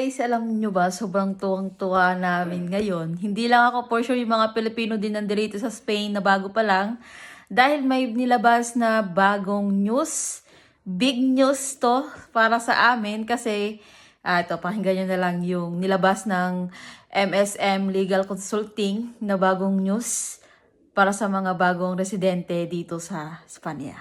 Guys, alam nyo ba, sobrang tuwang-tuwa namin ngayon. Hindi lang ako, for sure, yung mga Pilipino din nandito sa Spain na bago pa lang. Dahil may nilabas na bagong news. Big news to para sa amin kasi, ito, pakinggan nyo na lang yung nilabas ng MSM Legal Consulting na bagong news para sa mga bagong residente dito sa Spanya.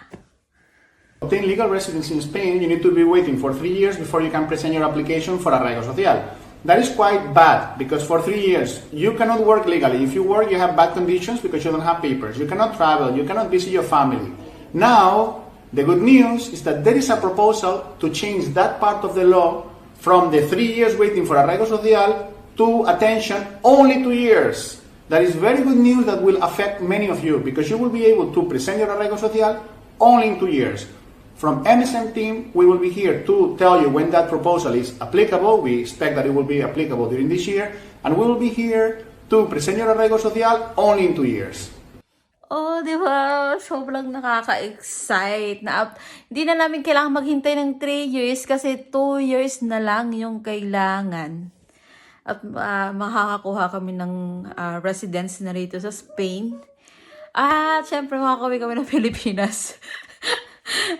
To obtain legal residency in Spain, you need to be waiting for 3 years before you can present your application for arraigo social. That is quite bad because for 3 years you cannot work legally. If you work, you have bad conditions because you don't have papers. You cannot travel, you cannot visit your family. Now, the good news is that there is a proposal to change that part of the law from the 3 years waiting for arraigo social to, attention, only 2 years. That is very good news that will affect many of you because you will be able to present your arraigo social only in 2 years. From MSM team, we will be here to tell you when that proposal is applicable. We expect that it will be applicable during this year. And we will be here to present your arraigo social only in 2 years. Oh, di ba? Sobrang nakaka-excite. Hindi na namin kailangan maghintay ng 3 years kasi 2 years na lang yung kailangan. At makakakuha kami ng residence na rito sa Spain. At syempre makakauwi kami ng Pilipinas.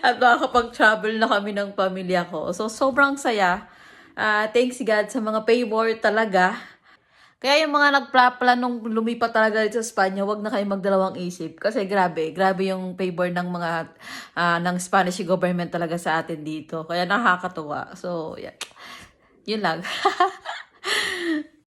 At makakapag-travel na kami ng pamilya ko. So, sobrang saya. Thanks God sa mga favor talaga. Kaya yung mga nagplanong lumipat talaga dito sa Spanya, wag na kayong magdalawang isip. Kasi grabe yung favor ng mga ng Spanish government talaga sa atin dito. Kaya nakakatuwa. So, yeah. Yun lang.